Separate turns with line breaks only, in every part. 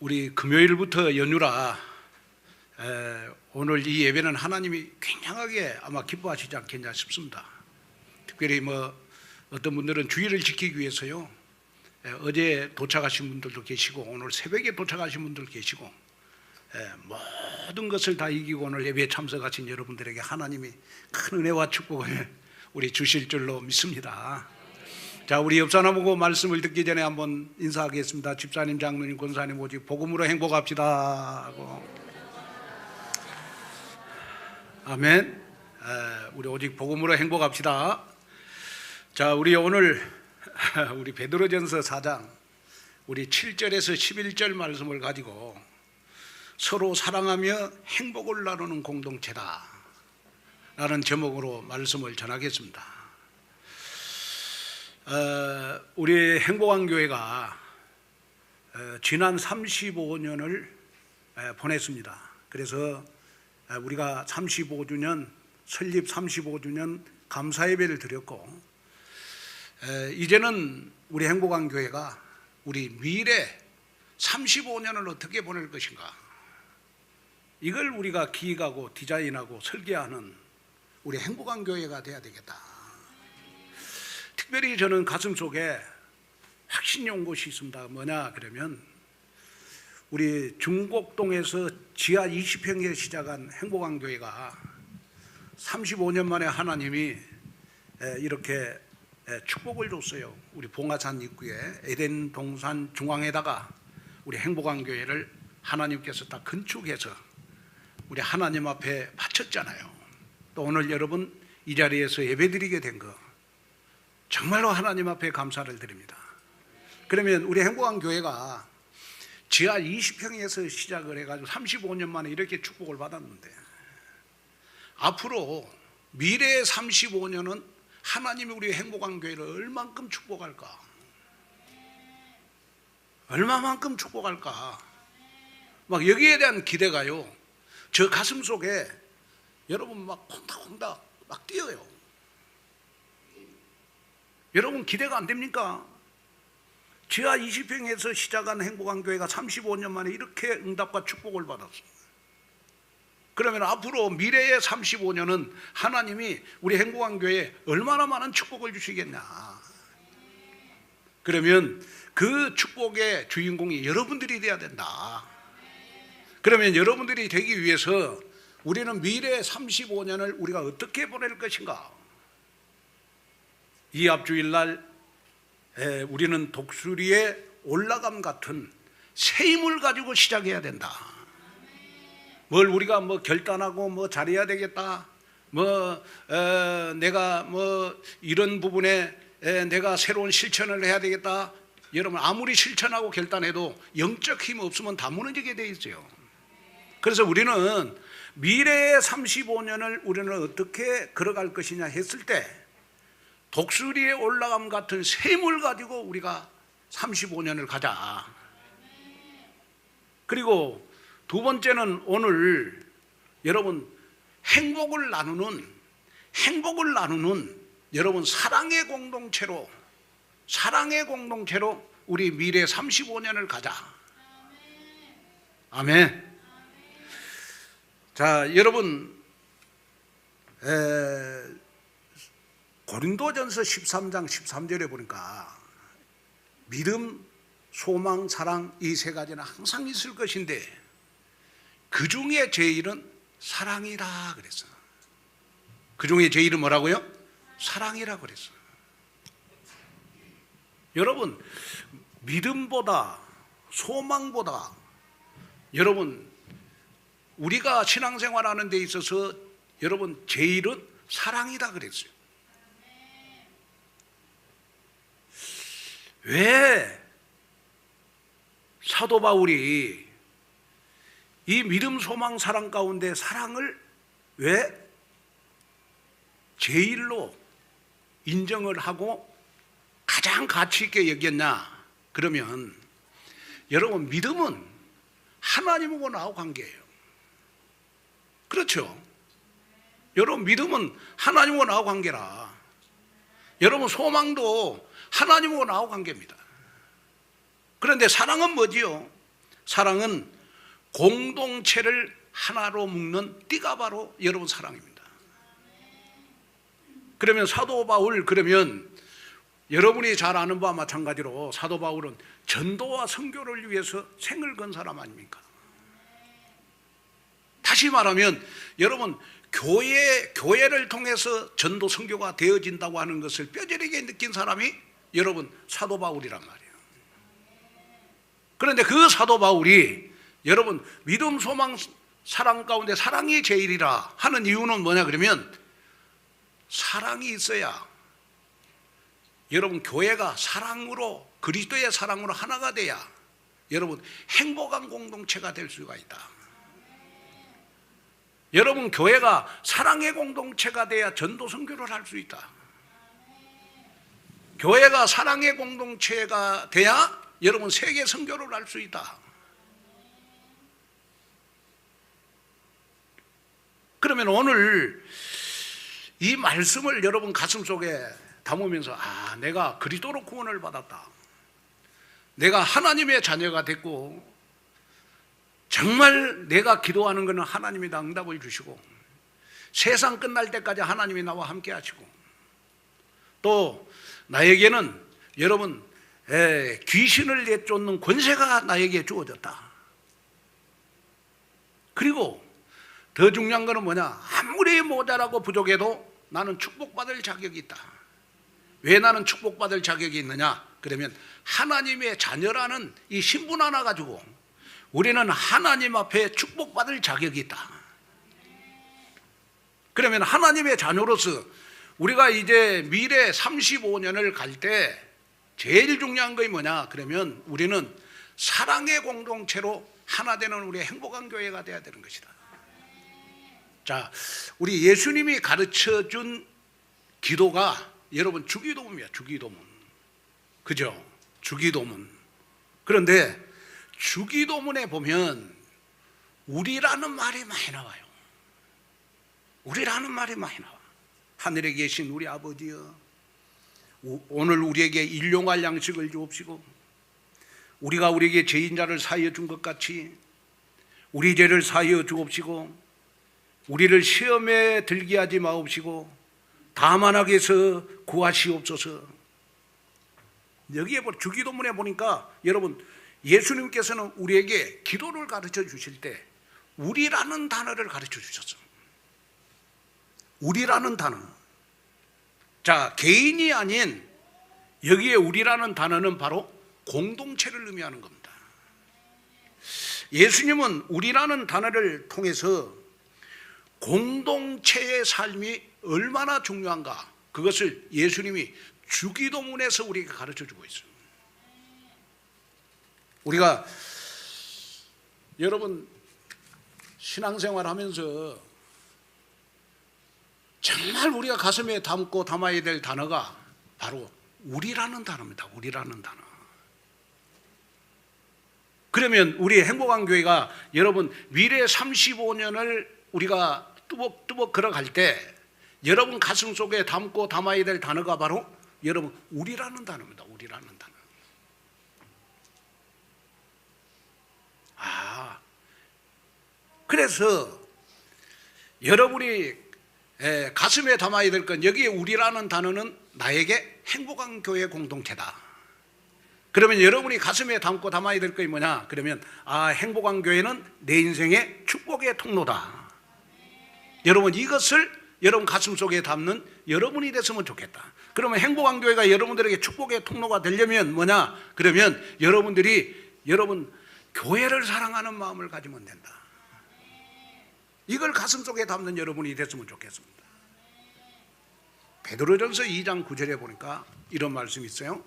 우리 금요일부터 연휴라 오늘 이 예배는 하나님이 굉장하게 아마 기뻐하시지 않겠냐 싶습니다. 특별히 어떤 분들은 주일을 지키기 위해서요, 어제 도착하신 분들도 계시고 오늘 새벽에 도착하신 분들 계시고, 모든 것을 다 이기고 오늘 예배에 참석하신 여러분들에게 하나님이 큰 은혜와 축복을 우리 주실 줄로 믿습니다. 자, 우리 옆사람 보고 말씀을 듣기 전에 한번 인사하겠습니다. 집사님, 장로님, 권사님, 오직 복음으로 행복합시다 하고. 아멘. 우리 오직 복음으로 행복합시다. 자, 우리 오늘 우리 베드로전서 4장 우리 7절에서 11절 말씀을 가지고 서로 사랑하며 행복을 나누는 공동체다 라는 제목으로 말씀을 전하겠습니다. 우리 행복한 교회가 지난 35년을 보냈습니다. 그래서 우리가 35주년 설립 35주년 감사예배를 드렸고, 이제는 우리 행복한 교회가 우리 미래 35년을 어떻게 보낼 것인가, 이걸 우리가 기획하고 디자인하고 설계하는 우리 행복한 교회가 돼야 되겠다. 특별히 저는 가슴 속에 확신이 온 곳이 있습니다. 뭐냐 그러면, 우리 중곡동에서 지하 20평에 시작한 행복한 교회가 35년 만에 하나님이 이렇게 축복을 줬어요. 우리 봉화산 입구에 에덴 동산 중앙에다가 우리 행복한 교회를 하나님께서 다 건축해서 우리 하나님 앞에 바쳤잖아요. 또 오늘 여러분 이 자리에서 예배드리게 된 거 정말로 하나님 앞에 감사를 드립니다. 그러면 우리 행복한 교회가 지하 20평에서 시작을 해가지고 35년 만에 이렇게 축복을 받았는데, 앞으로 미래의 35년은 하나님이 우리 행복한 교회를 얼만큼 축복할까, 얼마만큼 축복할까, 막 여기에 대한 기대가요, 저 가슴 속에 여러분 막 콩닥콩닥 막 뛰어요. 여러분 기대가 안 됩니까? 지하 20평에서 시작한 행복한 교회가 35년 만에 이렇게 응답과 축복을 받았어요. 그러면 앞으로 미래의 35년은 하나님이 우리 행복한 교회에 얼마나 많은 축복을 주시겠냐. 그러면 그 축복의 주인공이 여러분들이 돼야 된다. 그러면 여러분들이 되기 위해서 우리는 미래의 35년을 우리가 어떻게 보낼 것인가. 이 앞주일날 우리는 독수리의 올라감 같은 새 힘을 가지고 시작해야 된다. 뭘 우리가 결단하고 잘해야 되겠다, 내가 이런 부분에 내가 새로운 실천을 해야 되겠다. 여러분 아무리 실천하고 결단해도 영적 힘 없으면 다 무너지게 돼 있어요. 그래서 우리는 미래의 35년을 우리는 어떻게 걸어갈 것이냐 했을 때, 독수리의 올라감 같은 셈을 가지고 우리가 35년을 가자. 그리고 두 번째는 오늘 여러분 행복을 나누는 여러분 사랑의 공동체로 우리 미래 35년을 가자. 아멘. 자, 여러분 고린도전서 13장 13절에 보니까 믿음, 소망, 사랑 이 세 가지는 항상 있을 것인데 그 중에 제일은 사랑이라 그랬어. 그 중에 제일은 뭐라고요? 사랑이라 그랬어. 여러분 믿음보다 소망보다 여러분 우리가 신앙생활하는 데 있어서 여러분 제일은 사랑이다 그랬어요. 왜 사도 바울이 이 믿음, 소망, 사랑 가운데 사랑을 왜 제일로 인정을 하고 가장 가치 있게 여겼냐? 그러면 여러분 믿음은 하나님하고 나하고 관계예요. 그렇죠? 여러분 믿음은 하나님하고 나하고 관계라. 여러분 소망도 하나님하고 나하고 관계입니다. 그런데 사랑은 뭐지요? 사랑은 공동체를 하나로 묶는 띠가 바로 여러분 사랑입니다. 그러면 사도 바울, 그러면 여러분이 잘 아는 바와 마찬가지로 사도 바울은 전도와 선교를 위해서 생을 건 사람 아닙니까? 다시 말하면 여러분, 교회를 통해서 전도 선교가 되어진다고 하는 것을 뼈저리게 느낀 사람이 여러분 사도 바울이란 말이에요. 그런데 그 사도 바울이 여러분 믿음, 소망, 사랑 가운데 사랑이 제일이라 하는 이유는 뭐냐 그러면, 사랑이 있어야 여러분 교회가 사랑으로, 그리스도의 사랑으로 하나가 돼야 여러분 행복한 공동체가 될 수가 있다. 여러분 교회가 사랑의 공동체가 돼야 전도 선교를 할 수 있다. 교회가 사랑의 공동체가 돼야 여러분 세계 선교를 할 수 있다. 그러면 오늘 이 말씀을 여러분 가슴속에 담으면서, 아, 내가 그리스도로 구원을 받았다, 내가 하나님의 자녀가 됐고 정말 내가 기도하는 것은 하나님이 다 응답을 주시고 세상 끝날 때까지 하나님이 나와 함께 하시고, 또 나에게는 여러분 귀신을 내쫓는 권세가 나에게 주어졌다. 그리고 더 중요한 것은 뭐냐, 아무리 모자라고 부족해도 나는 축복받을 자격이 있다. 왜 나는 축복받을 자격이 있느냐 그러면, 하나님의 자녀라는 이 신분 하나 가지고 우리는 하나님 앞에 축복받을 자격이 있다. 그러면 하나님의 자녀로서 우리가 이제 미래 35년을 갈 때 제일 중요한 것이 뭐냐 그러면, 우리는 사랑의 공동체로 하나 되는 우리의 행복한 교회가 되어야 되는 것이다. 자, 우리 예수님이 가르쳐준 기도가 여러분 주기도문이야. 주기도문, 그죠? 주기도문. 그런데 주기도문에 보면 우리라는 말이 많이 나와요. 우리라는 말이 많이 나와. 하늘에 계신 우리 아버지여, 오늘 우리에게 일용할 양식을 주옵시고, 우리가 우리에게 죄인자를 사하여 준 것 같이 우리 죄를 사하여 주옵시고, 우리를 시험에 들게 하지 마옵시고 다만 악에서 구하시옵소서. 여기에 주기도문에 보니까 여러분 예수님께서는 우리에게 기도를 가르쳐 주실 때 우리라는 단어를 가르쳐 주셨어요. 우리라는 단어. 자, 개인이 아닌 여기에 우리라는 단어는 바로 공동체를 의미하는 겁니다. 예수님은 우리라는 단어를 통해서 공동체의 삶이 얼마나 중요한가, 그것을 예수님이 주기도문에서 우리에게 가르쳐 주고 있어요. 우리가 여러분 신앙생활 하면서 정말 우리가 가슴에 담고 담아야 될 단어가 바로 우리라는 단어입니다. 우리라는 단어. 그러면 우리 행복한 교회가 여러분 미래 35년을 우리가 뚜벅뚜벅 걸어갈 때 여러분 가슴 속에 담고 담아야 될 단어가 바로 여러분 우리라는 단어입니다. 우리라는 단어. 그래서 여러분이 가슴에 담아야 될 건, 여기에 우리라는 단어는 나에게 행복한 교회 공동체다. 그러면 여러분이 가슴에 담고 담아야 될 것이 뭐냐 그러면, 행복한 교회는 내 인생의 축복의 통로다. 여러분 이것을 여러분 가슴속에 담는 여러분이 됐으면 좋겠다. 그러면 행복한 교회가 여러분들에게 축복의 통로가 되려면 뭐냐 그러면, 여러분들이 여러분 교회를 사랑하는 마음을 가지면 된다. 이걸 가슴속에 담는 여러분이 됐으면 좋겠습니다. 베드로전서 2장 9절에 보니까 이런 말씀이 있어요.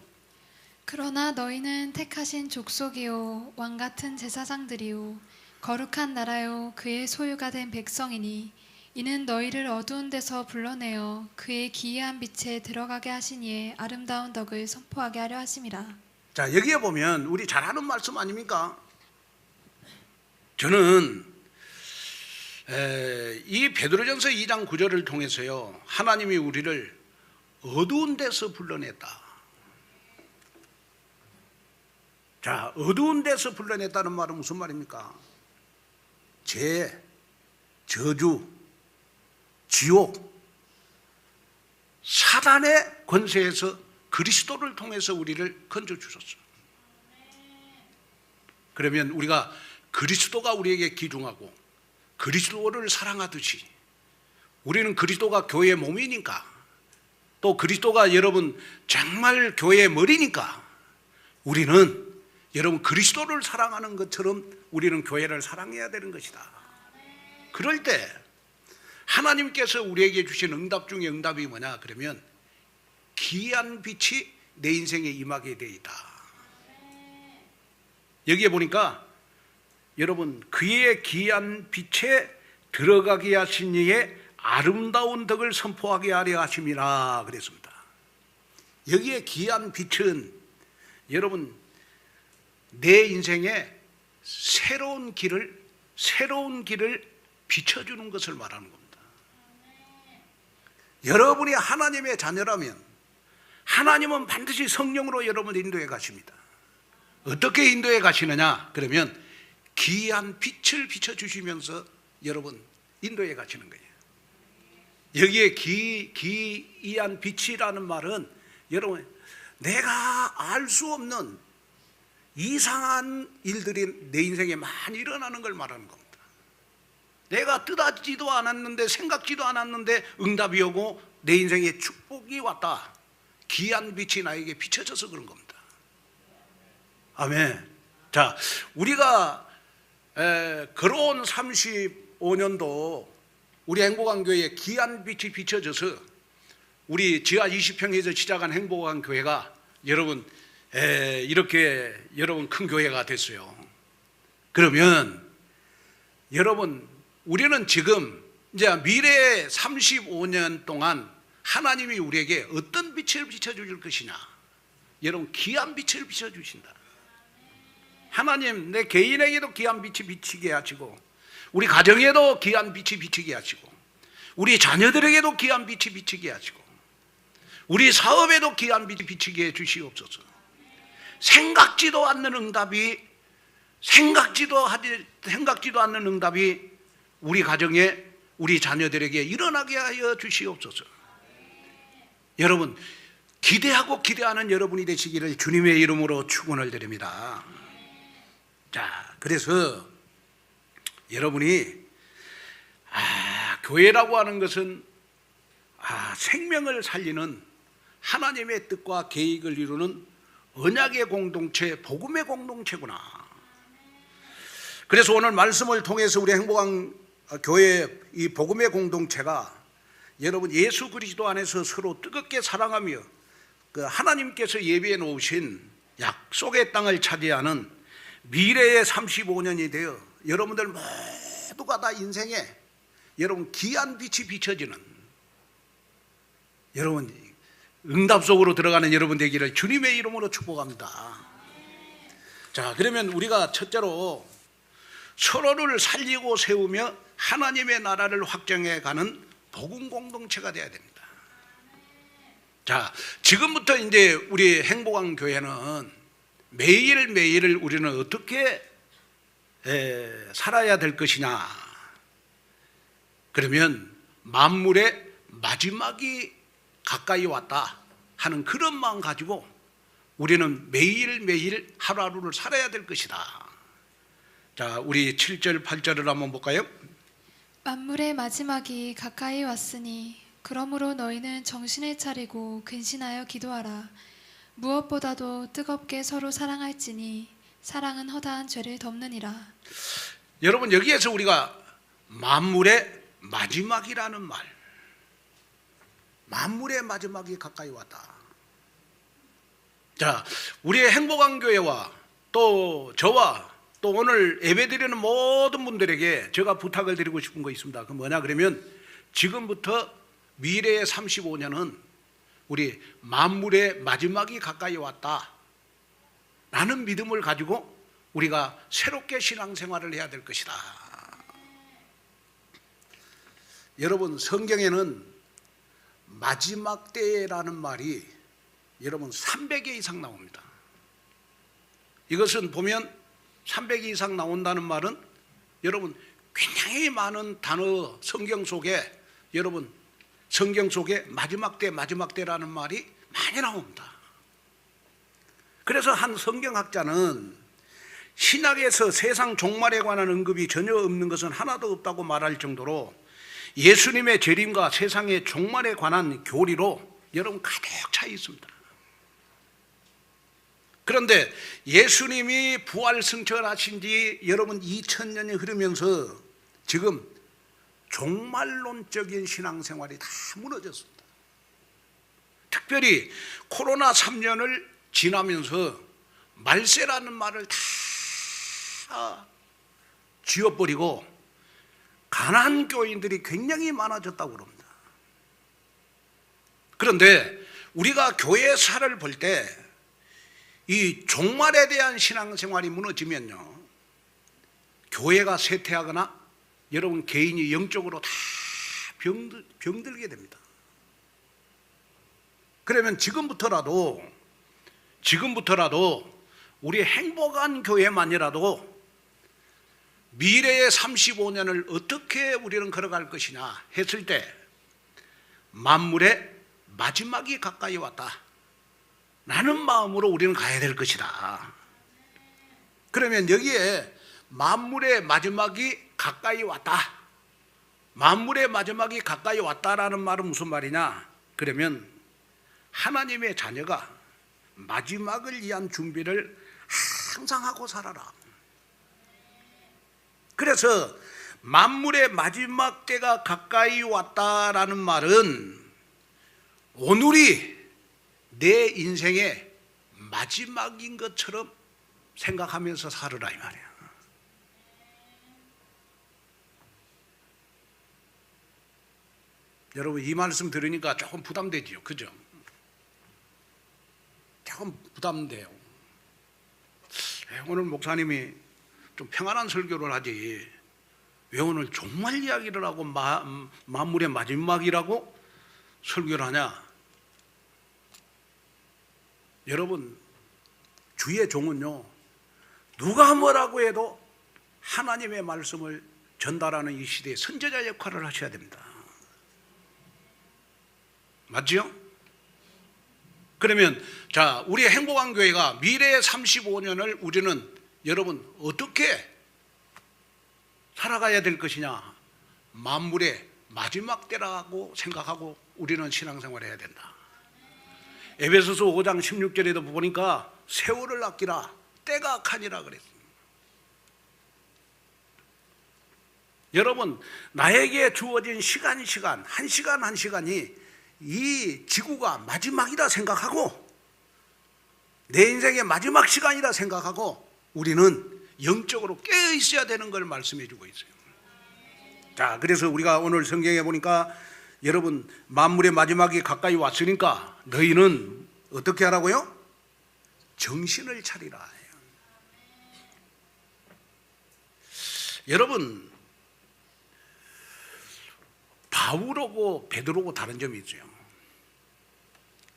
그러나 너희는 택하신 족속이요 왕같은 제사장들이요 거룩한 나라요 그의 소유가 된 백성이니, 이는 너희를 어두운 데서 불러내어 그의 기이한 빛에 들어가게 하신 이의 아름다운 덕을 선포하게 하려 하심이라.
자, 여기에 보면 우리 잘 아는 말씀 아닙니까? 저는 이 베드로전서 2장 9절을 통해서요, 하나님이 우리를 어두운 데서 불러냈다. 자, 어두운 데서 불러냈다는 말은 무슨 말입니까? 죄, 저주, 지옥, 사단의 권세에서 그리스도를 통해서 우리를 건져주셨어요. 그러면 우리가 그리스도가 우리에게 기중하고 그리스도를 사랑하듯이 우리는 그리스도가 교회의 몸이니까, 또 그리스도가 여러분 정말 교회의 머리니까 우리는 여러분 그리스도를 사랑하는 것처럼 우리는 교회를 사랑해야 되는 것이다. 그럴 때 하나님께서 우리에게 주신 응답 중에 응답이 뭐냐 그러면 기이한 빛이 내 인생에 임하게 되어 있다. 여기에 보니까 여러분 그의 기이한 빛에 들어가게 하신 이의 아름다운 덕을 선포하게 하려 하심이라 그랬습니다. 여기에 기이한 빛은 여러분 내 인생에 새로운 길을 비춰주는 것을 말하는 겁니다. 여러분이 하나님의 자녀라면 하나님은 반드시 성령으로 여러분을 인도해 가십니다. 어떻게 인도해 가시느냐 그러면 기이한 빛을 비춰주시면서 여러분 인도해 가시는 거예요. 여기에 기이한 빛이라는 말은 여러분 내가 알 수 없는 이상한 일들이 내 인생에 많이 일어나는 걸 말하는 겁니다. 내가 뜻하지도 않았는데 생각지도 않았는데 응답이 오고 내 인생에 축복이 왔다. 기이한 빛이 나에게 비춰져서 그런 겁니다. 아멘. 자, 우리가 걸어온 35년도 우리 행복한 교회에 기이한 빛이 비춰져서 우리 지하 20평에서 시작한 행복한 교회가 여러분 이렇게 여러분 큰 교회가 됐어요. 그러면 여러분 우리는 지금 이제 미래의 35년 동안 하나님이 우리에게 어떤 빛을 비춰줄 것이냐, 여러분 기이한 빛을 비춰주신다. 하나님 내 개인에게도 기이한 빛이 비치게 하시고 우리 가정에도 기이한 빛이 비치게 하시고 우리 자녀들에게도 기이한 빛이 비치게 하시고 우리 사업에도 기이한 빛이 비치게 해주시옵소서. 생각지도 않는 응답이 생각지도 않는 응답이 우리 가정에 우리 자녀들에게 일어나게 하여 주시옵소서. 여러분 기대하고 기대하는 여러분이 되시기를 주님의 이름으로 축원을 드립니다. 자, 그래서 여러분이 교회라고 하는 것은 생명을 살리는 하나님의 뜻과 계획을 이루는 언약의 공동체, 복음의 공동체구나. 그래서 오늘 말씀을 통해서 우리 행복한 교회 이 복음의 공동체가 여러분 예수 그리스도 안에서 서로 뜨겁게 사랑하며 그 하나님께서 예비해 놓으신 약속의 땅을 차지하는 미래의 35년이 되어 여러분들 모두가 다 인생에 여러분 기이한 빛이 비춰지는 여러분 응답 속으로 들어가는 여러분 되기를 주님의 이름으로 축복합니다. 자, 그러면 우리가 첫째로 서로를 살리고 세우며 하나님의 나라를 확장해 가는 복음 공동체가 되어야 됩니다. 자, 지금부터 이제 우리 행복한 교회는 매일매일을 우리는 어떻게 살아야 될 것이냐. 그러면 만물의 마지막이 가까이 왔다 하는 그런 마음 가지고 우리는 매일매일 하루하루를 살아야 될 것이다. 자, 우리 7절 8절을 한번 볼까요?
만물의 마지막이 가까이 왔으니 그러므로 너희는 정신을 차리고 근신하여 기도하라. 무엇보다도 뜨겁게 서로 사랑할지니 사랑은 허다한 죄를 덮느니라.
여러분 여기에서 우리가 만물의 마지막이라는 말, 만물의 마지막이 가까이 왔다. 자, 우리의 행복한 교회와 또 저와 또 오늘 예배드리는 모든 분들에게 제가 부탁을 드리고 싶은 거 있습니다. 그 뭐냐 그러면 지금부터 미래의 35년은 우리 만물의 마지막이 가까이 왔다 라는 믿음을 가지고 우리가 새롭게 신앙생활을 해야 될 것이다. 여러분 성경에는 마지막 때라는 말이 여러분 300개 이상 나옵니다. 이것은 보면 300개 이상 나온다는 말은 여러분 굉장히 많은 단어 성경 속에 여러분 성경 속에 마지막 때라는 말이 많이 나옵니다. 그래서 한 성경학자는 신약에서 세상 종말에 관한 언급이 전혀 없는 것은 하나도 없다고 말할 정도로 예수님의 재림과 세상의 종말에 관한 교리로 여러분 가득 차 있습니다. 그런데 예수님이 부활 승천하신 지 여러분 2000년이 흐르면서 지금 종말론적인 신앙생활이 다 무너졌습니다. 특별히 코로나 3년을 지나면서 말세라는 말을 다 지워버리고 가난한 교인들이 굉장히 많아졌다고 그럽니다. 그런데 우리가 교회사를 볼 때 이 종말에 대한 신앙생활이 무너지면요, 교회가 쇠퇴하거나 여러분 개인이 영적으로 다 병들게 됩니다. 그러면 지금부터라도 우리 행복한 교회만이라도 미래의 35년을 어떻게 우리는 걸어갈 것이냐 했을 때 만물의 마지막이 가까이 왔다 라는 마음으로 우리는 가야 될 것이다. 그러면 여기에 만물의 마지막이 가까이 왔다, 만물의 마지막이 가까이 왔다라는 말은 무슨 말이냐? 그러면 하나님의 자녀가 마지막을 위한 준비를 항상 하고 살아라. 그래서 만물의 마지막 때가 가까이 왔다라는 말은 오늘이 내 인생의 마지막인 것처럼 생각하면서 살으라 이 말이야. 여러분 이 말씀 들으니까 조금 부담되지요, 그죠? 조금 부담돼요. 오늘 목사님이 좀 평안한 설교를 하지 왜 오늘 종말 이야기를 하고 만물의 마지막이라고 설교를 하냐? 여러분 주의 종은요, 누가 뭐라고 해도 하나님의 말씀을 전달하는 이 시대의 선제자 역할을 하셔야 됩니다. 맞지요? 그러면 자, 우리 행복한 교회가 미래의 35년을 우리는 여러분 어떻게 살아가야 될 것이냐? 만물의 마지막 때라고 생각하고 우리는 신앙생활을 해야 된다. 에베소서 5장 16절에도 보니까 세월을 아끼라 때가 악하니라 그랬습니다. 여러분 나에게 주어진 시간 한 시간이 이 지구가 마지막이라 생각하고 내 인생의 마지막 시간이라 생각하고 우리는 영적으로 깨어 있어야 되는 걸 말씀해 주고 있어요. 자, 그래서 우리가 오늘 성경에 보니까 여러분 만물의 마지막이 가까이 왔으니까 너희는 어떻게 하라고요? 정신을 차리라. 여러분 바울하고 베드로하고 다른 점이 있어요.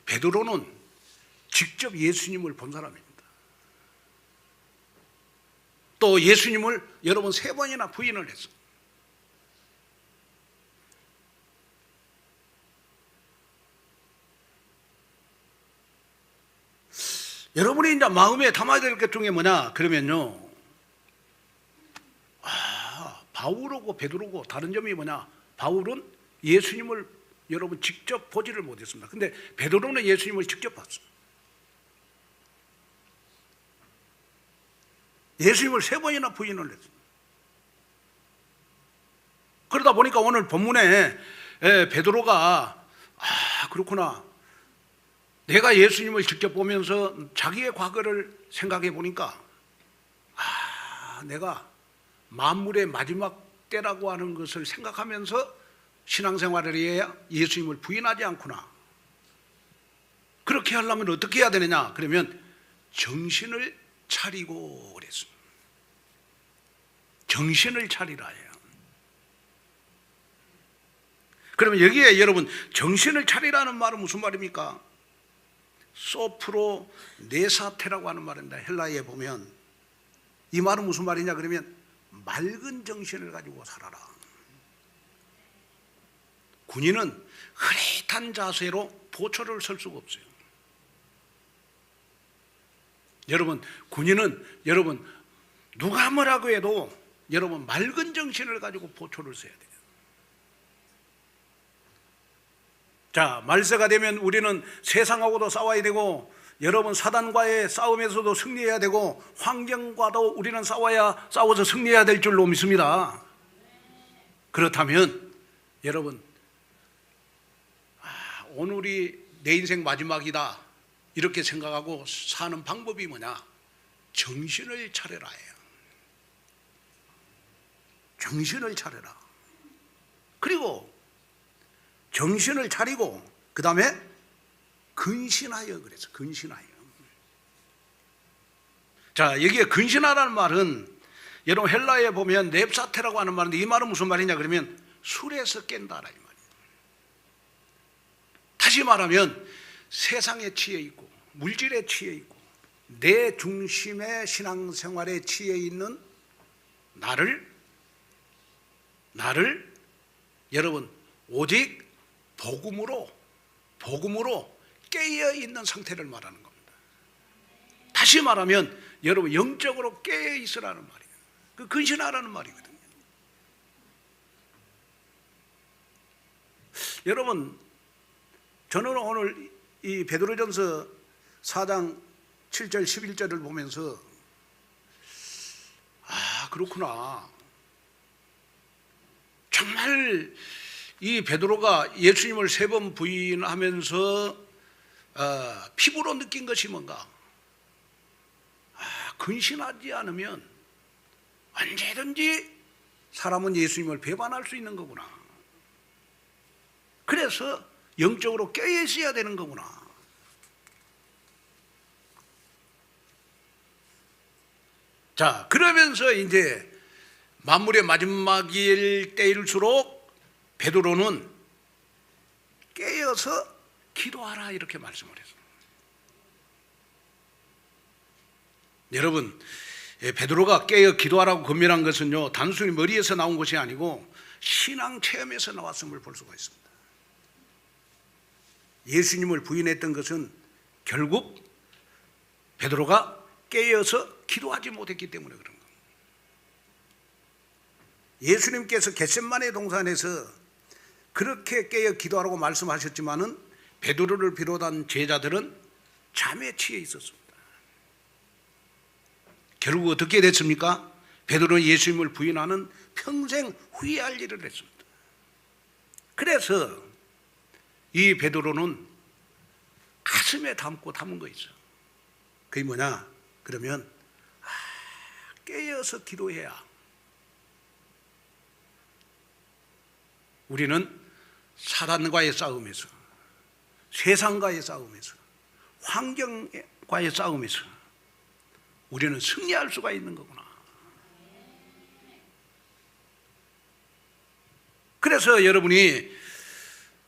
베드로는 직접 예수님을 본 사람입니다. 또 예수님을 여러분 3번이나 부인을 했어요. 여러분이 이제 마음에 담아야 될 것 중에 뭐냐? 그러면요, 바울하고 베드로하고 다른 점이 뭐냐? 바울은 예수님을 여러분 직접 보지를 못했습니다. 근데 베드로는 예수님을 직접 봤어요. 예수님을 3번이나 부인을 했어요. 그러다 보니까 오늘 본문에 베드로가 그렇구나, 내가 예수님을 직접 보면서 자기의 과거를 생각해 보니까 내가 만물의 마지막 때라고 하는 것을 생각하면서 신앙생활을 해야 예수님을 부인하지 않구나. 그렇게 하려면 어떻게 해야 되느냐? 그러면 정신을 차리고 그랬습니다. 정신을 차리라 해요. 그러면 여기에 여러분 정신을 차리라는 말은 무슨 말입니까? 소프로 네사테라고 하는 말입니다. 헬라어에 보면 이 말은 무슨 말이냐 그러면 맑은 정신을 가지고 살아라. 군인은 흐릿한 자세로 보초를 설 수가 없어요. 여러분, 군인은 여러분 누가 뭐라고 해도 여러분 맑은 정신을 가지고 보초를 서야 돼요. 자, 말세가 되면 우리는 세상하고도 싸워야 되고 여러분 사단과의 싸움에서도 승리해야 되고 환경과도 우리는 싸워서 승리해야 될 줄로 믿습니다. 그렇다면 여러분 오늘이 내 인생 마지막이다 이렇게 생각하고 사는 방법이 뭐냐? 정신을 차려라 해요. 정신을 차려라. 그리고 정신을 차리고 그 다음에 근신하여 그래서 근신하여. 자, 여기에 근신하라는 말은 여러분 헬라어에 보면 넵사테라고 하는 말인데 이 말은 무슨 말이냐 그러면 술에서 깬다라 이 말이에요. 다시 말하면 세상에 취해 있고 물질에 취해 있고 내 중심의 신앙생활에 취해 있는 나를 여러분 오직 복음으로 깨어 있는 상태를 말하는 겁니다. 다시 말하면 여러분 영적으로 깨어 있으라는 말이에요. 그 근신하라는 말이거든요. 여러분 저는 오늘 이 베드로전서 4장 7절 11절을 보면서 그렇구나. 정말 이 베드로가 예수님을 3번 부인하면서 피부로 느낀 것이 뭔가? 근신하지 않으면 언제든지 사람은 예수님을 배반할 수 있는 거구나. 그래서 영적으로 깨어 있어야 되는 거구나. 자, 그러면서 이제 만물의 마지막일 때일수록 베드로는 깨어서 기도하라 이렇게 말씀을 했습니다. 여러분, 베드로가 깨어 기도하라고 권면한 것은요 단순히 머리에서 나온 것이 아니고 신앙 체험에서 나왔음을 볼 수가 있습니다. 예수님을 부인했던 것은 결국 베드로가 깨어서 기도하지 못했기 때문에 그런 겁니다. 예수님께서 겟세마네 동산에서 그렇게 깨어 기도하라고 말씀하셨지만은 베드로를 비롯한 제자들은 잠에 취해 있었습니다. 결국 어떻게 됐습니까? 베드로는 예수님을 부인하는 평생 후회할 일을 했습니다. 그래서 이 베드로는 가슴에 담은 거 있어. 그게 뭐냐? 그러면 깨어서 기도해야 우리는 사단과의 싸움에서 세상과의 싸움에서 환경과의 싸움에서 우리는 승리할 수가 있는 거구나. 그래서 여러분이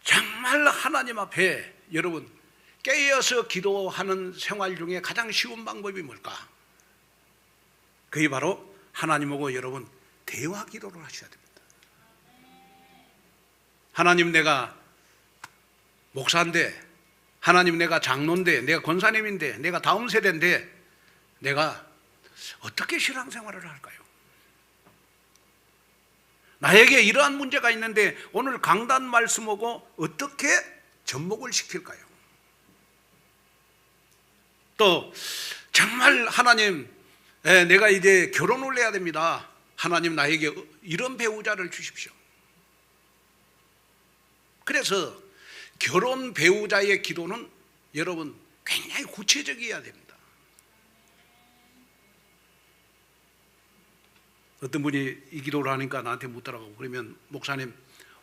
정말 하나님 앞에 여러분 깨어서 기도하는 생활 중에 가장 쉬운 방법이 뭘까? 그게 바로 하나님하고 여러분 대화 기도를 하셔야 됩니다. 하나님, 내가 목사인데, 하나님 내가 장로인데, 내가 권사님인데, 내가 다음 세대인데 내가 어떻게 신앙생활을 할까요? 나에게 이러한 문제가 있는데 오늘 강단 말씀하고 어떻게 접목을 시킬까요? 또 정말 하나님, 내가 이제 결혼을 해야 됩니다. 하나님, 나에게 이런 배우자를 주십시오. 그래서 결혼 배우자의 기도는 여러분 굉장히 구체적이어야 됩니다. 어떤 분이 이 기도를 하니까 나한테 묻더라고. 그러면 목사님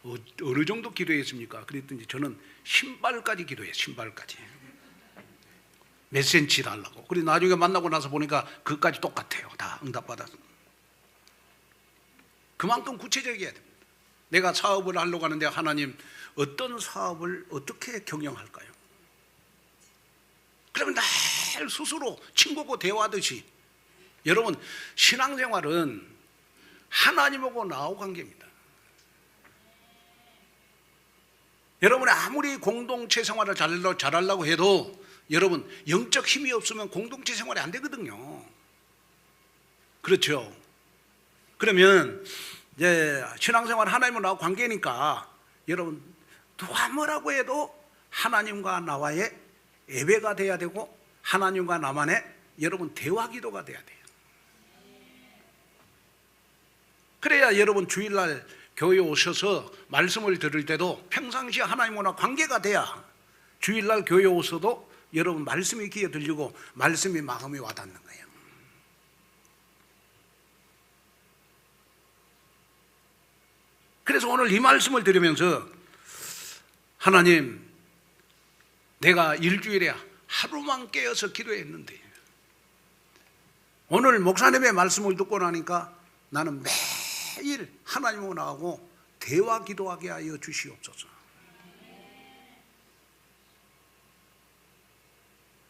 어느 정도 기도했습니까? 그랬더니 저는 신발까지 기도해요. 신발까지. 몇 센치 달라고. 그리고 나중에 만나고 나서 보니까 그것까지 똑같아요. 다 응답받아서. 그만큼 구체적이어야 됩니다. 내가 사업을 하려고 하는데 하나님 어떤 사업을 어떻게 경영할까요? 그러면 늘 스스로 친구고 대화하듯이 여러분 신앙생활은 하나님하고 나하고 관계입니다. 여러분이 아무리 공동체 생활을 잘하려고 해도 여러분 영적 힘이 없으면 공동체 생활이 안 되거든요. 그렇죠? 그러면 이제 신앙생활 하나님과 나하고 관계니까 여러분 누가 뭐라고 해도 하나님과 나와의 예배가 돼야 되고 하나님과 나만의 여러분 대화 기도가 돼야 돼요. 그래야 여러분 주일날 교회에 오셔서 말씀을 들을 때도 평상시에 하나님과 관계가 돼야 주일날 교회에 오셔도 여러분 말씀이 귀에 들리고 말씀이 마음에 와닿는 거예요. 그래서 오늘 이 말씀을 들으면서 하나님, 내가 일주일에 하루만 깨어서 기도했는데 오늘 목사님의 말씀을 듣고 나니까 나는 매일 하나님하고 나하고 대화 기도하게 하여 주시옵소서.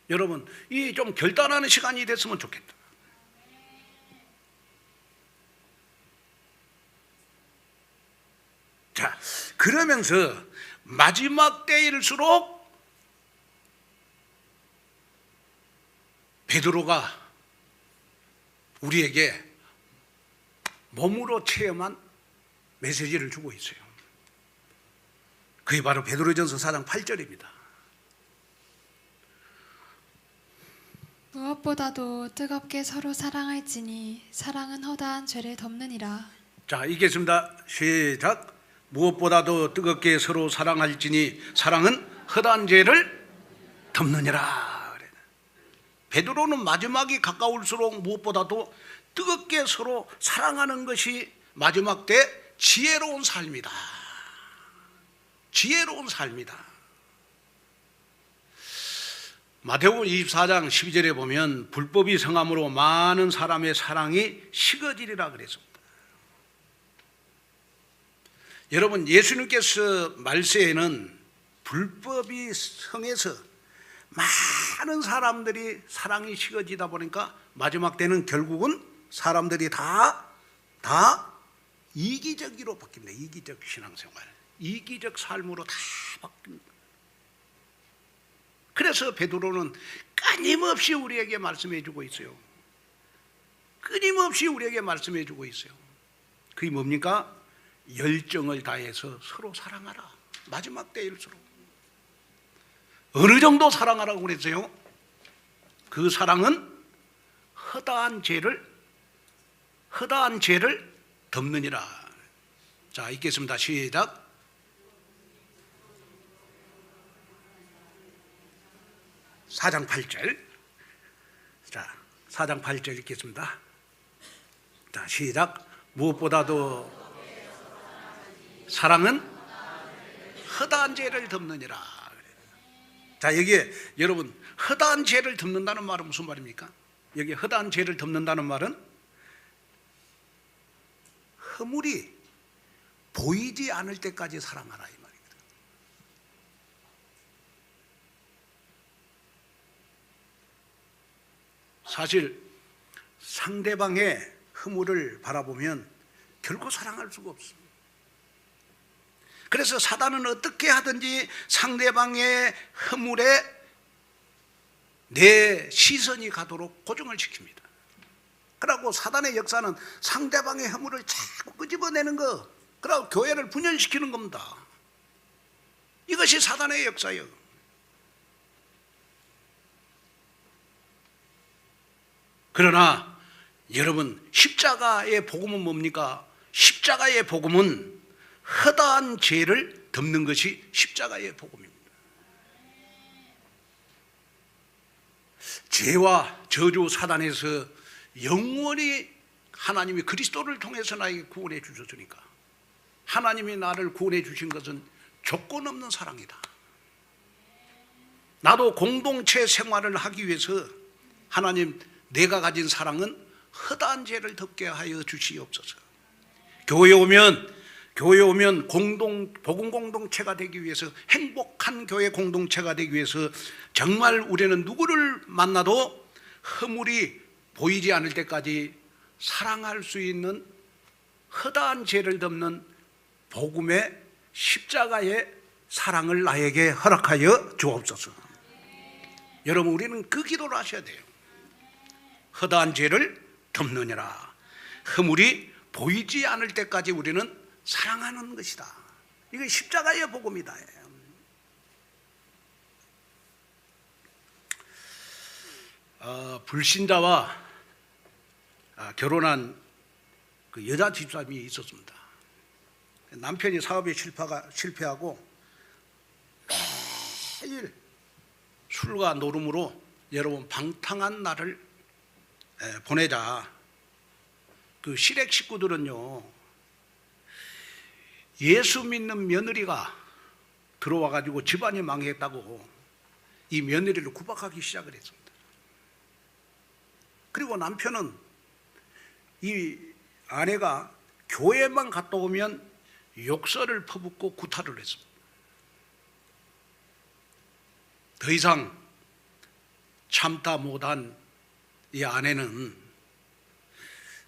여러분, 이 좀 결단하는 시간이 됐으면 좋겠다. 자, 그러면서 마지막 때일수록 베드로가 우리에게 몸으로 체험한 메시지를 주고 있어요. 그게 바로 베드로전서 4장 8절입니다.
무엇보다도 뜨겁게 서로 사랑할지니 사랑은 허다한 죄를 덮느니라.
자, 읽겠습니다. 시작. 무엇보다도 뜨겁게 서로 사랑할지니 사랑은 허다한 죄를 덮느니라. 베드로는 마지막이 가까울수록 무엇보다도 뜨겁게 서로 사랑하는 것이 마지막 때 지혜로운 삶이다. 지혜로운 삶이다. 마태복음 24장 12절에 보면 불법이 성함으로 많은 사람의 사랑이 식어지리라 그랬습니다. 여러분, 예수님께서 말세에는 불법이 성해서 많은 사람들이 사랑이 식어지다 보니까 마지막 때는 결국은 사람들이 다 이기적으로 바뀝니다. 이기적 신앙생활, 이기적 삶으로 다 바뀝니다. 그래서 베드로는 끊임없이 우리에게 말씀해 주고 있어요. 끊임없이 우리에게 말씀해 주고 있어요. 그게 뭡니까? 열정을 다해서 서로 사랑하라. 마지막 때일수록. 어느 정도 사랑하라고 그랬어요? 그 사랑은 허다한 죄를 덮느니라. 자, 읽겠습니다. 시작. 사장 8절. 자, 4장 8절 읽겠습니다. 자, 시작. 무엇보다도 사랑은 허다한 죄를 덮느니라. 자, 여기에 여러분 허다한 죄를 덮는다는 말은 무슨 말입니까? 여기 허다한 죄를 덮는다는 말은 허물이 보이지 않을 때까지 사랑하라 이 말입니다. 사실 상대방의 허물을 바라보면 결코 사랑할 수가 없습니다. 그래서 사단은 어떻게 하든지 상대방의 허물에 내 시선이 가도록 고정을 시킵니다. 그리고 사단의 역사는 상대방의 허물을 자꾸 끄집어내는 거, 그리고 교회를 분열시키는 겁니다. 이것이 사단의 역사예요. 그러나 여러분, 십자가의 복음은 뭡니까? 십자가의 복음은 허다한 죄를 덮는 것이 십자가의 복음입니다. 죄와 저주 사단에서 영원히 하나님이 그리스도를 통해서 나에게 구원해 주셨으니까 하나님이 나를 구원해 주신 것은 조건 없는 사랑이다. 나도 공동체 생활을 하기 위해서 하나님, 내가 가진 사랑은 허다한 죄를 덮게 하여 주시옵소서. 교회에 오면 교회 오면 복음 공동체가 되기 위해서, 행복한 교회 공동체가 되기 위해서 정말 우리는 누구를 만나도 허물이 보이지 않을 때까지 사랑할 수 있는 허다한 죄를 덮는 복음의 십자가의 사랑을 나에게 허락하여 주옵소서. 여러분, 우리는 그 기도를 하셔야 돼요. 허다한 죄를 덮느니라. 허물이 보이지 않을 때까지 우리는 사랑하는 것이다. 이게 십자가의 복음이다. 불신자와 결혼한 그 여자 집사람이 있었습니다. 남편이 사업에 실패하고 매일 술과 노름으로 여러분 방탕한 날을 보내자 그 시댁 식구들은요, 예수 믿는 며느리가 들어와 가지고 집안이 망했다고 이 며느리를 구박하기 시작을 했습니다. 그리고 남편은 이 아내가 교회만 갔다 오면 욕설을 퍼붓고 구타를 했습니다. 더 이상 참다 못한 이 아내는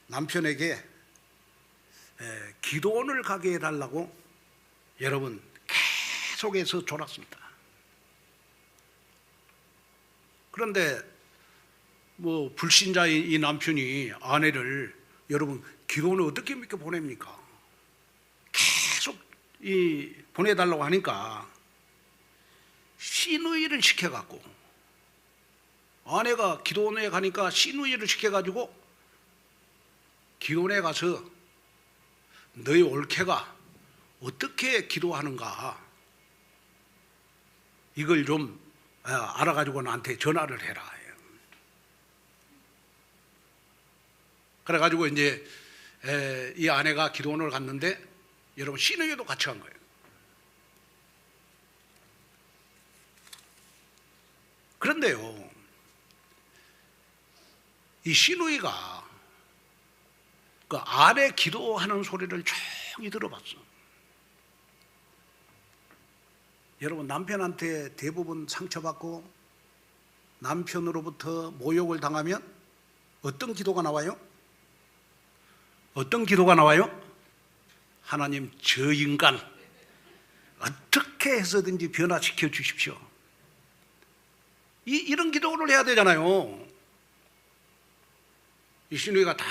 남편에게 기도원을 가게 해달라고 여러분 계속해서 졸았습니다. 그런데 뭐 불신자인 이 남편이 아내를 여러분 기도원을 어떻게 믿게 보냅니까? 계속 보내달라고 하니까 씨누이를 시켜갖고, 아내가 기도원에 가니까 씨누이를 시켜가지고 기도원에 가서 너희 올케가 어떻게 기도하는가 이걸 좀 알아가지고 나한테 전화를 해라. 그래가지고 이제 이 아내가 기도원을 갔는데 여러분 씨누이도 같이 간 거예요. 그런데요, 이 씨누이가 그 아내 기도하는 소리를 조용히 들어봤어. 여러분, 남편한테 대부분 상처받고 남편으로부터 모욕을 당하면 어떤 기도가 나와요? 어떤 기도가 나와요? 하나님, 저 인간 어떻게 해서든지 변화시켜 주십시오. 이런 기도를 해야 되잖아요. 이 씨누이가 다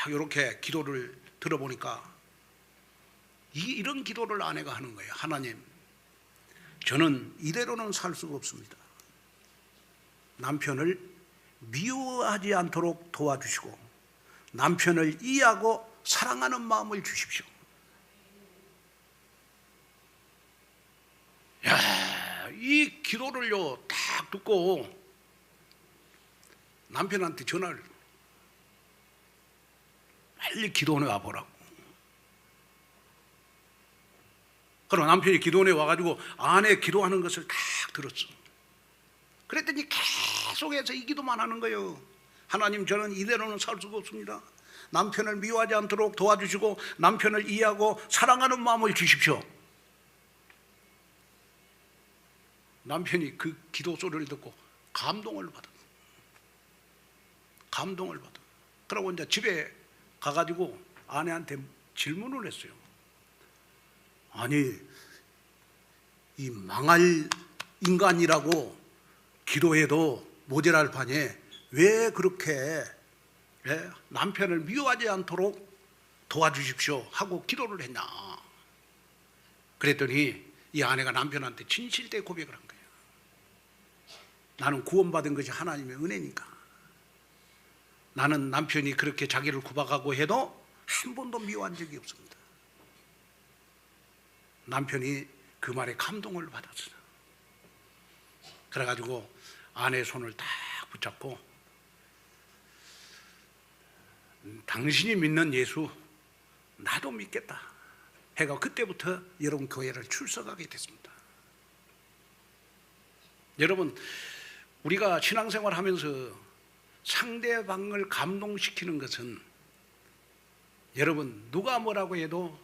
이렇게 기도를 들어보니까 이런 기도를 아내가 하는 거예요. 하나님, 저는 이대로는 살 수가 없습니다. 남편을 미워하지 않도록 도와주시고 남편을 이해하고 사랑하는 마음을 주십시오. 야, 이 기도를요 딱 듣고 남편한테 전화를, 빨리 기도원에 와보라고. 그럼 남편이 기도원에 와가지고 아내 기도하는 것을 딱 들었어. 그랬더니 계속해서 이 기도만 하는 거예요. 하나님, 저는 이대로는 살 수가 없습니다. 남편을 미워하지 않도록 도와주시고 남편을 이해하고 사랑하는 마음을 주십시오. 남편이 그 기도 소리를 듣고 감동을 받아. 그러고 이제 집에 가가지고 아내한테 질문을 했어요. 아니, 이 망할 인간이라고 기도해도 모자랄 판에 왜 그렇게 남편을 미워하지 않도록 도와주십시오 하고 기도를 했나? 그랬더니 이 아내가 남편한테 진실되게 고백을 한 거예요. 나는 구원받은 것이 하나님의 은혜니까. 나는 남편이 그렇게 자기를 구박하고 해도 한 번도 미워한 적이 없습니다. 남편이 그 말에 감동을 받았어요. 그래가지고 아내의 손을 딱 붙잡고, 당신이 믿는 예수 나도 믿겠다 해가 그때부터 여러분 교회를 출석하게 됐습니다. 여러분, 우리가 신앙생활 하면서 상대방을 감동시키는 것은 여러분 누가 뭐라고 해도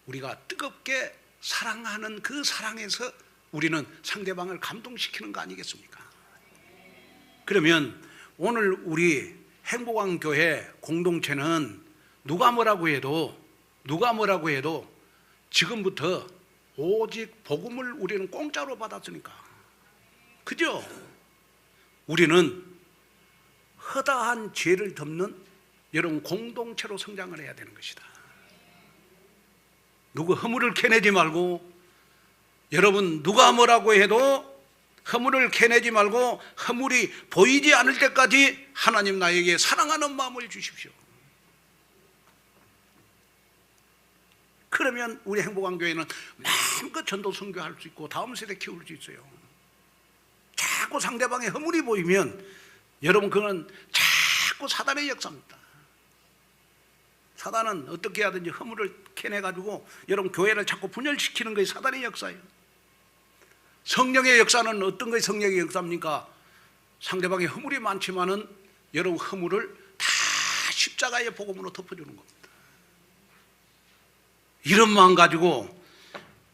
우리가 뜨겁게 사랑하는 그 사랑에서 우리는 상대방을 감동시키는 거 아니겠습니까? 그러면 오늘 우리 행복한 교회 공동체는 누가 뭐라고 해도 지금부터 오직 복음을 우리는 공짜로 받았으니까, 그죠? 우리는 허다한 죄를 덮는 여러분 공동체로 성장을 해야 되는 것이다. 누구 허물을 캐내지 말고, 여러분 누가 뭐라고 해도 허물을 캐내지 말고 허물이 보이지 않을 때까지 하나님 나에게 사랑하는 마음을 주십시오. 그러면 우리 행복한 교회는 마음껏 전도 선교할 수 있고 다음 세대 키울 수 있어요. 자꾸 상대방의 허물이 보이면 여러분 그건 자꾸 사단의 역사입니다. 사단은 어떻게 하든지 허물을 캐내가지고 여러분 교회를 자꾸 분열시키는 것이 사단의 역사예요. 성령의 역사는 어떤 것이 성령의 역사입니까? 상대방의 허물이 많지만은 여러분 허물을 다 십자가의 복음으로 덮어주는 겁니다. 이런 마음 가지고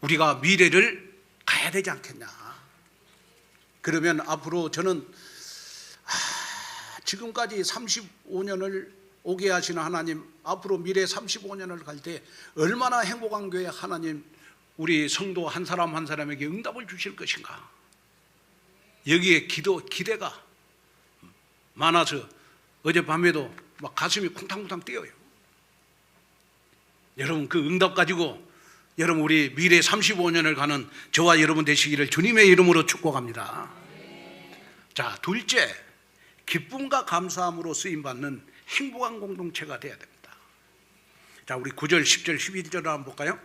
우리가 미래를 가야 되지 않겠냐. 그러면 앞으로 저는 지금까지 35년을 오게 하시는 하나님, 앞으로 미래 35년을 갈 때 얼마나 행복한 교회 하나님 우리 성도 한 사람 한 사람에게 응답을 주실 것인가. 여기에 기대가 많아서 어젯밤에도 막 가슴이 쿵탕쿵탕 뛰어요. 여러분 그 응답 가지고 여러분 우리 미래 35년을 가는 저와 여러분 되시기를 주님의 이름으로 축복합니다. 자, 둘째, 기쁨과 감사함으로 쓰임받는 행복한 공동체가 되어야 됩니다. 자, 우리 9절, 10절, 11절을 한번 볼까요?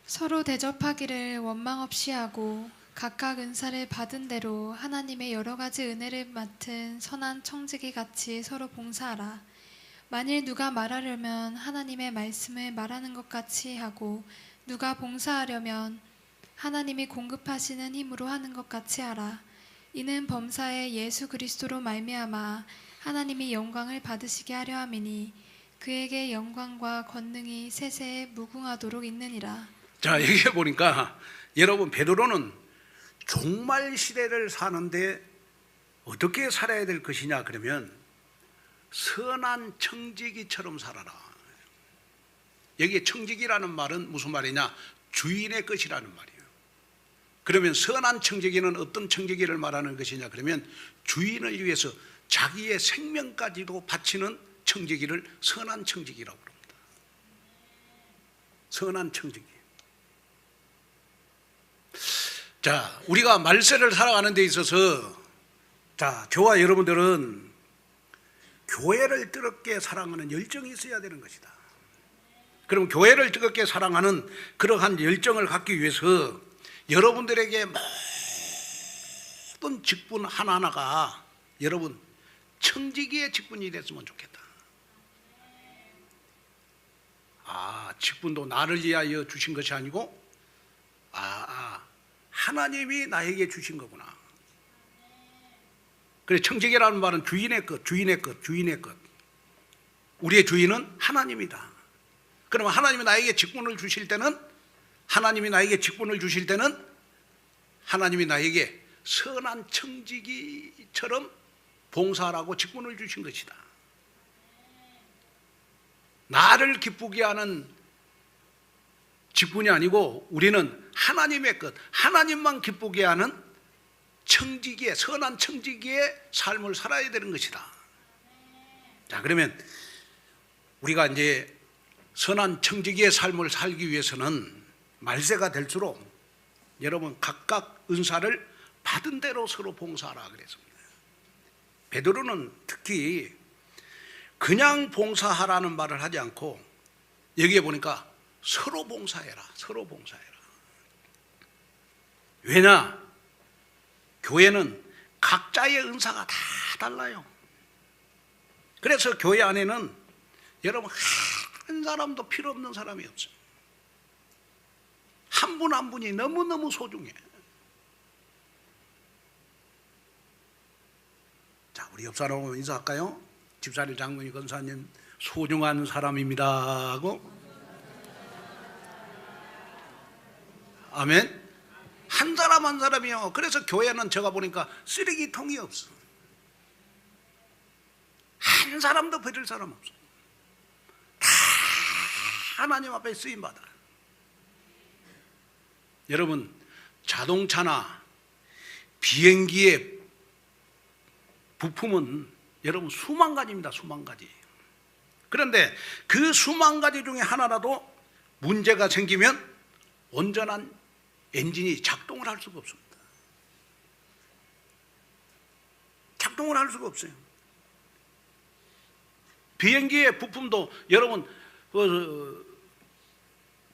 서로 대접하기를 원망 없이 하고 각각 은사를 받은 대로 하나님의 여러 가지 은혜를 맡은 선한 청지기 같이 서로 봉사하라. 만일 누가 말하려면 하나님의 말씀을 말하는 것 같이 하고 누가 봉사하려면 하나님이 공급하시는 힘으로 하는 것 같이 하라. 이는 범사에 예수 그리스도로 말미암아 하나님이 영광을 받으시게 하려 함이니 그에게 영광과 권능이 세세에 무궁하도록 있느니라.
자, 여기에 보니까 여러분 베드로는 종말 시대를 사는데 어떻게 살아야 될 것이냐 그러면 선한 청지기처럼 살아라. 여기에 청지기라는 말은 무슨 말이냐? 주인의 것이라는 말이에요. 그러면 선한 청지기는 어떤 청지기를 말하는 것이냐 그러면 주인을 위해서 자기의 생명까지도 바치는 청지기를 선한 청지기라고 합니다. 선한 청지기. 자, 우리가 말세를 살아가는 데 있어서 자, 저와 여러분들은 교회를 뜨겁게 사랑하는 열정이 있어야 되는 것이다. 그럼 교회를 뜨겁게 사랑하는 그러한 열정을 갖기 위해서 여러분들에게 모든 직분 하나하나가 여러분 청지기의 직분이 됐으면 좋겠다. 직분도 나를 위하여 주신 것이 아니고 하나님이 나에게 주신 거구나. 그래, 청지기라는 말은 주인의 것. 우리의 주인은 하나님이다. 그러면 하나님이 나에게 직분을 주실 때는 하나님이 나에게 선한 청지기처럼 봉사하라고 직분을 주신 것이다. 나를 기쁘게 하는 직분이 아니고 우리는 하나님의 것, 하나님만 기쁘게 하는 청지기의, 선한 청지기의 삶을 살아야 되는 것이다. 자, 그러면 우리가 이제 선한 청지기의 삶을 살기 위해서는 말세가 될수록 여러분 각각 은사를 받은 대로 서로 봉사하라 그랬습니다. 베드로는 특히 그냥 봉사하라는 말을 하지 않고 여기에 보니까 서로 봉사해라. 왜냐? 교회는 각자의 은사가 다 달라요. 그래서 교회 안에는 여러분 한 사람도 필요 없는 사람이 없어요. 한 분 한 분이 너무너무 소중해. 자, 우리 옆 사람하고 인사할까요? 집사님, 장로님, 권사님 소중한 사람입니다 하고 아멘. 한 사람 한 사람이요. 그래서 교회는 제가 보니까 쓰레기통이 없어. 한 사람도 버릴 사람 없어. 다 하나님 앞에 쓰임받아. 여러분, 자동차나 비행기의 부품은 여러분 수만 가지입니다. 수만 가지. 그런데 그 수만 가지 중에 하나라도 문제가 생기면 온전한 엔진이 작동을 할 수가 없습니다. 작동을 할 수가 없어요. 비행기의 부품도 여러분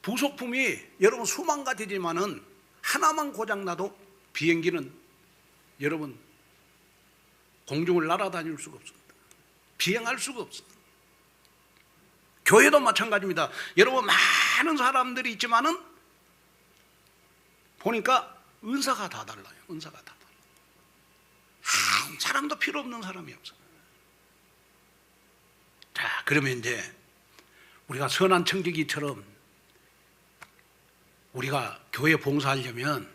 부속품이 여러분 수만 가지지만은 하나만 고장나도 비행기는 여러분 공중을 날아다닐 수가 없습니다. 비행할 수가 없습니다. 교회도 마찬가지입니다. 여러분 많은 사람들이 있지만은 보니까 은사가 다 달라요. 은사가 다 달라요. 한 사람도 필요 없는 사람이 없어요. 자, 그러면 이제 우리가 선한 청지기처럼 우리가 교회 봉사하려면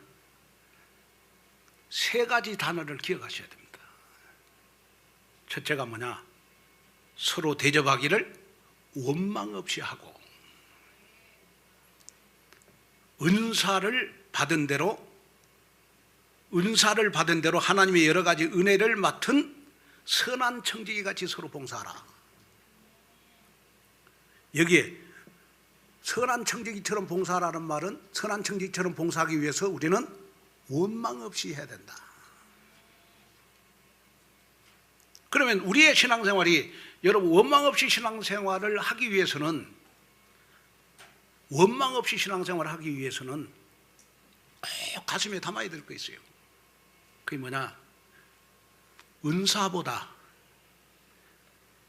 세 가지 단어를 기억하셔야 됩니다. 첫째가 뭐냐? 서로 대접하기를 원망 없이 하고, 은사를 받은 대로 하나님의 여러 가지 은혜를 맡은 선한 청지기 같이 서로 봉사하라. 여기에 선한 청지기처럼 봉사하라는 말은 선한 청지기처럼 봉사하기 위해서 우리는 원망 없이 해야 된다. 그러면 우리의 신앙생활이 여러분 원망 없이 신앙생활을 하기 위해서는 꼭 가슴에 담아야 될 거 있어요. 그게 뭐냐? 은사보다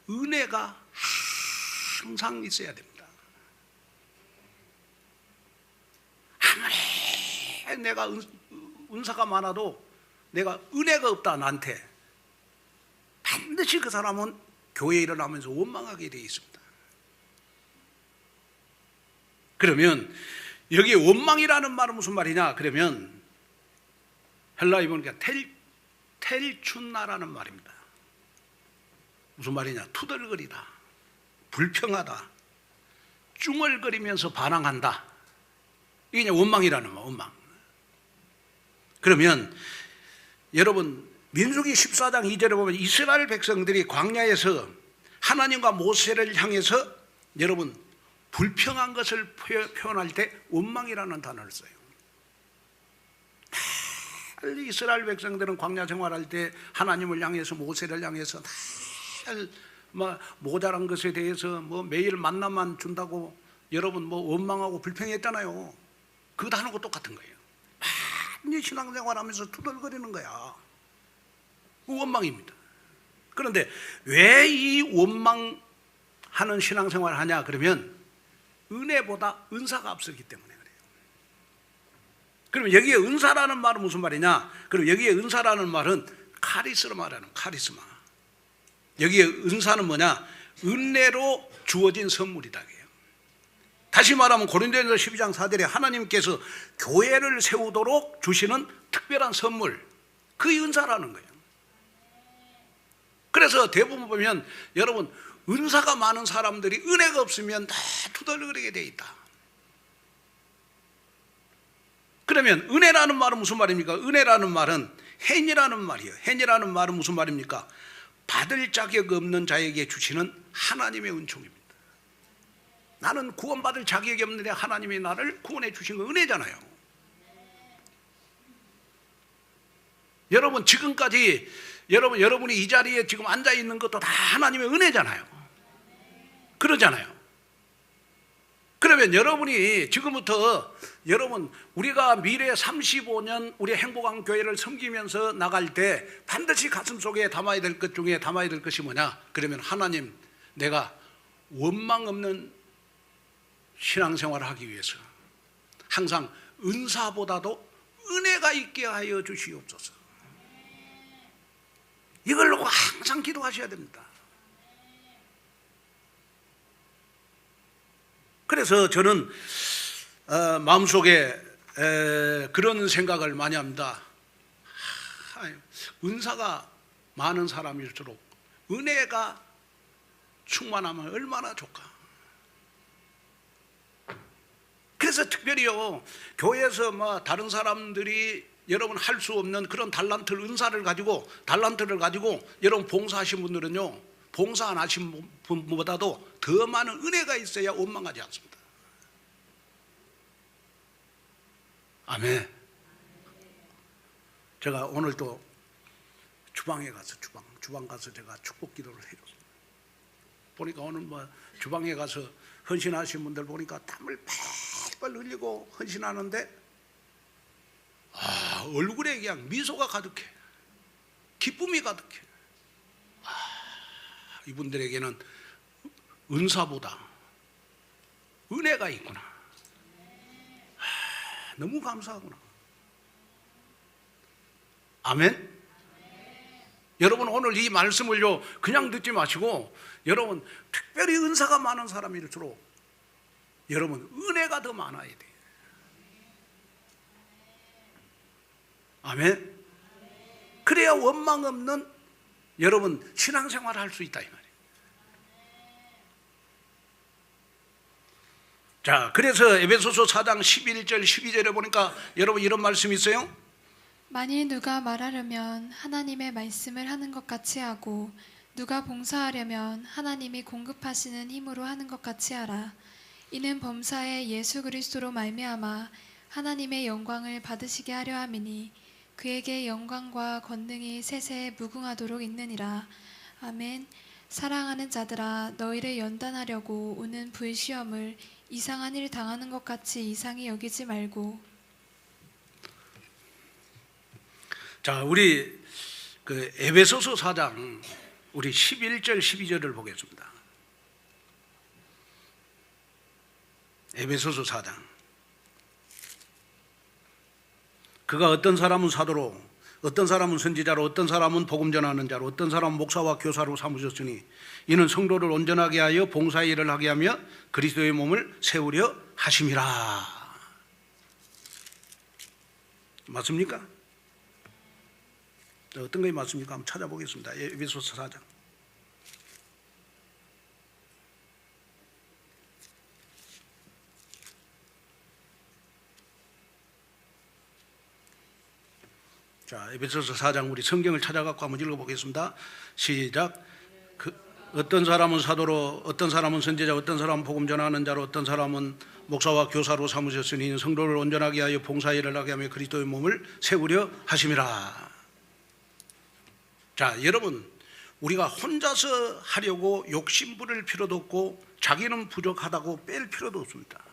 은혜가 항상 있어야 됩니다. 아무리 내가 은사가 많아도 내가 은혜가 없다 나한테 반드시 그 사람은 교회에 일어나면서 원망하게 되어 있습니다. 그러면 여기 원망이라는 말은 무슨 말이냐? 그러면 헬라어 보니까 텔춘나라는 말입니다. 무슨 말이냐? 투덜거리다, 불평하다, 쭝얼거리면서 반항한다. 이게 원망이라는 말, 원망. 그러면 여러분 민수기 14장 2절에 보면 이스라엘 백성들이 광야에서 하나님과 모세를 향해서 여러분 불평한 것을 표현할 때 원망이라는 단어를 써요. 빨리 이스라엘 백성들은 광야 생활할 때 하나님을 향해서 모세를 향해서 모자란 것에 대해서 매일 만나만 준다고 여러분 원망하고 불평했잖아요. 그 단어가 똑같은 거예요. 많이 신앙생활하면서 투덜거리는 거야. 그 원망입니다. 그런데 왜 이 원망하는 신앙생활을 하냐? 그러면 은혜보다 은사가 앞서기 때문에 그래요. 그럼 여기에 은사라는 말은 무슨 말이냐? 그럼 여기에 은사라는 말은 카리스마라는 카리스마. 여기에 은사는 뭐냐? 은혜로 주어진 선물이다. 다시 말하면 고린도전서 12장 4절에 하나님께서 교회를 세우도록 주시는 특별한 선물, 그게 은사라는 거예요. 그래서 대부분 보면 여러분 은사가 많은 사람들이 은혜가 없으면 다 투덜거리게 돼 있다. 그러면 은혜라는 말은 무슨 말입니까? 은혜라는 말은 행이라는 말이에요. 행이라는 말은 무슨 말입니까? 받을 자격 없는 자에게 주시는 하나님의 은총입니다. 나는 구원받을 자격이 없는데 하나님이 나를 구원해 주신 건 은혜잖아요. 여러분 지금까지 여러분이 이 자리에 지금 앉아 있는 것도 다 하나님의 은혜잖아요. 그러잖아요. 그러면 여러분이 지금부터 우리가 미래 35년 우리 행복한 교회를 섬기면서 나갈 때 반드시 가슴속에 담아야 될 것 중에 담아야 될 것이 뭐냐? 그러면 하나님, 내가 원망 없는 신앙생활을 하기 위해서 항상 은사보다도 은혜가 있게 하여 주시옵소서. 이걸 놓고 항상 기도하셔야 됩니다. 그래서 저는 마음속에 그런 생각을 많이 합니다. 은사가 많은 사람일수록 은혜가 충만하면 얼마나 좋을까. 그래서 특별히요, 교회에서 뭐 다른 사람들이 여러분 할 수 없는 그런 달란트를 가지고 여러분 봉사하신 분들은요, 봉사 안 하신 분보다도 더 많은 은혜가 있어야 원망하지 않습니다. 아멘. 제가 오늘 또 주방에 가서 주방 가서 제가 축복 기도를 해줬습니다. 보니까 오늘 뭐 주방에 가서 헌신하신 분들 보니까 땀을 펄펄 흘리고 헌신하는데 얼굴에 그냥 미소가 가득해. 기쁨이 가득해. 이분들에게는 은사보다 은혜가 있구나. 너무 감사하구나. 아멘. 여러분 오늘 이 말씀을요 그냥 듣지 마시고 여러분 특별히 은사가 많은 사람일수록 여러분 은혜가 더 많아야 돼요. 아멘. 그래야 원망 없는 여러분 신앙생활을 할 수 있다 이 말이에요. 자, 그래서 에베소서 4장 11절 12절에 보니까 여러분 이런 말씀이 있어요.
만일 누가 말하려면 하나님의 말씀을 하는 것 같이 하고 누가 봉사하려면 하나님이 공급하시는 힘으로 하는 것 같이 하라. 이는 범사에 예수 그리스도로 말미암아 하나님의 영광을 받으시게 하려 함이니 그에게 영광과 권능이 세세에 무궁하도록 있느니라. 아멘. 사랑하는 자들아, 너희를 연단하려고 오는 불시험을 이상한 일 당하는 것 같이 이상히 여기지 말고.
자, 우리 그 에베소서 4장 우리 11절 12절을 보겠습니다. 에베소서 4장. 그가 어떤 사람은 사도로, 어떤 사람은 선지자로, 어떤 사람은 복음 전하는 자로, 어떤 사람은 목사와 교사로 삼으셨으니 이는 성도를 온전하게 하여 봉사의 일을 하게 하며 그리스도의 몸을 세우려 하심이라. 맞습니까? 어떤 것이 맞습니까? 한번 찾아보겠습니다. 에베소서 4장. 자, 에베소서 4장 우리 성경을 찾아갖고 한번 읽어보겠습니다. 시작. 어떤 사람은 사도로, 어떤 사람은 선지자, 어떤 사람은 복음 전하는 자로, 어떤 사람은 목사와 교사로 삼으셨으니 성도를 온전하게 하여 봉사일을 하게 하며 그리스도의 몸을 세우려 하심이라. 자, 여러분 우리가 혼자서 하려고 욕심부릴 필요도 없고 자기는 부족하다고 뺄 필요도 없습니다.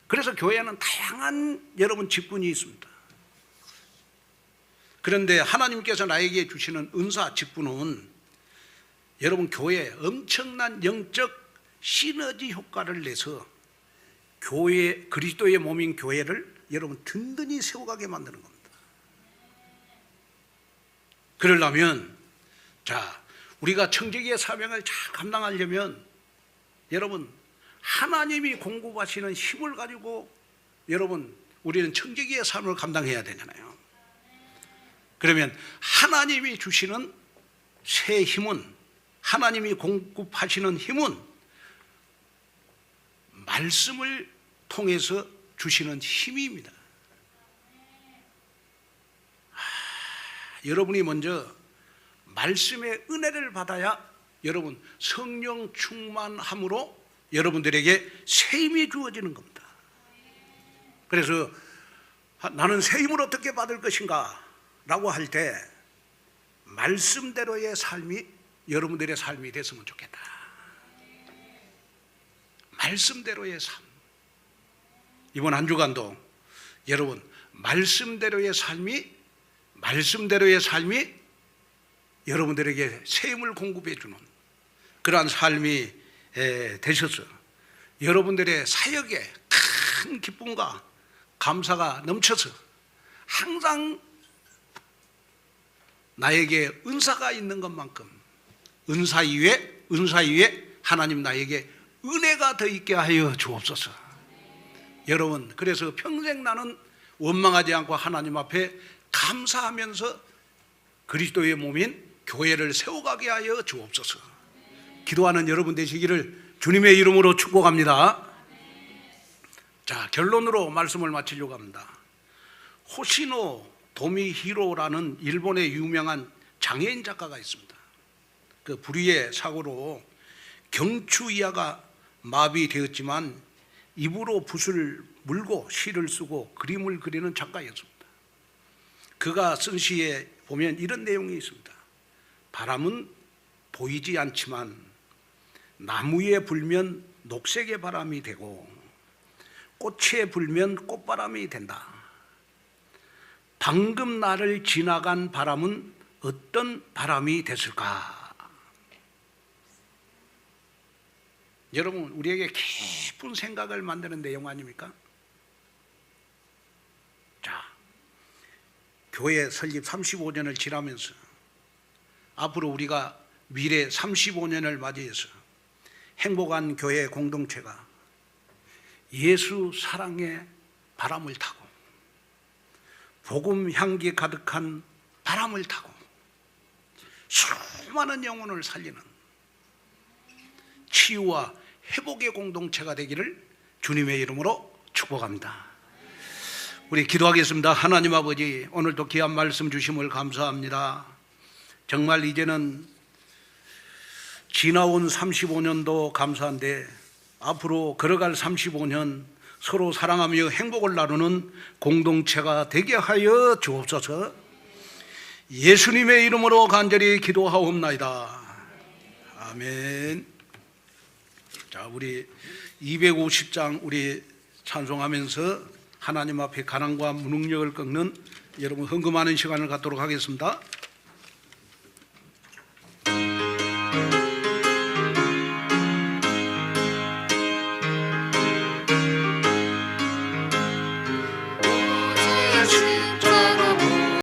그래서 교회는 다양한 여러분 직분이 있습니다. 그런데 하나님께서 나에게 주시는 은사 직분은 여러분 교회에 엄청난 영적 시너지 효과를 내서 교회, 그리스도의 몸인 교회를 여러분 든든히 세워가게 만드는 겁니다. 그러려면 자, 우리가 청지기의 사명을 잘 감당하려면 여러분 하나님이 공급하시는 힘을 가지고 여러분 우리는 청지기의 삶을 감당해야 되잖아요. 그러면 하나님이 주시는 새 힘은, 하나님이 공급하시는 힘은 말씀을 통해서 주시는 힘입니다. 여러분이 먼저 말씀의 은혜를 받아야 여러분 성령 충만함으로 여러분들에게 새 힘이 주어지는 겁니다. 그래서 나는 새 힘을 어떻게 받을 것인가 라고 할 때 말씀대로의 삶이 여러분들의 삶이 됐으면 좋겠다. 말씀대로의 삶. 이번 한 주간도 여러분 말씀대로의 삶이 여러분들에게 새 힘을 공급해 주는 그러한 삶이 되셔서 여러분들의 사역에 큰 기쁨과 감사가 넘쳐서 항상 나에게 은사가 있는 것만큼 은사 이외에 하나님 나에게 은혜가 더 있게 하여 주옵소서. 여러분, 그래서 평생 나는 원망하지 않고 하나님 앞에 감사하면서 그리스도의 몸인 교회를 세워가게 하여 주옵소서. 기도하는 여러분 되시기를 주님의 이름으로 축복합니다. 자, 결론으로 말씀을 마치려고 합니다. 호시노 도미히로라는 일본의 유명한 장애인 작가가 있습니다. 그 불의의 사고로 경추 이하가 마비되었지만 입으로 붓을 물고 시를 쓰고 그림을 그리는 작가였습니다. 그가 쓴 시에 보면 이런 내용이 있습니다. 바람은 보이지 않지만 나무에 불면 녹색의 바람이 되고 꽃에 불면 꽃바람이 된다. 방금 나를 지나간 바람은 어떤 바람이 됐을까? 여러분, 우리에게 깊은 생각을 만드는 내용 아닙니까? 자, 교회 설립 35년을 지나면서 앞으로 우리가 미래 35년을 맞이해서 행복한 교회 공동체가 예수 사랑의 바람을 타고 복음 향기 가득한 바람을 타고 수많은 영혼을 살리는 치유와 회복의 공동체가 되기를 주님의 이름으로 축복합니다. 우리 기도하겠습니다. 하나님 아버지, 오늘도 귀한 말씀 주심을 감사합니다. 정말 이제는 지나온 35년도 감사한데 앞으로 걸어갈 35년 서로 사랑하며 행복을 나누는 공동체가 되게 하여 주옵소서. 예수님의 이름으로 간절히 기도하옵나이다. 아멘. 자, 우리 250장 우리 찬송하면서 하나님 앞에 가난과 무능력을 꺾는 여러분 헌금하는 시간을 갖도록 하겠습니다.
오직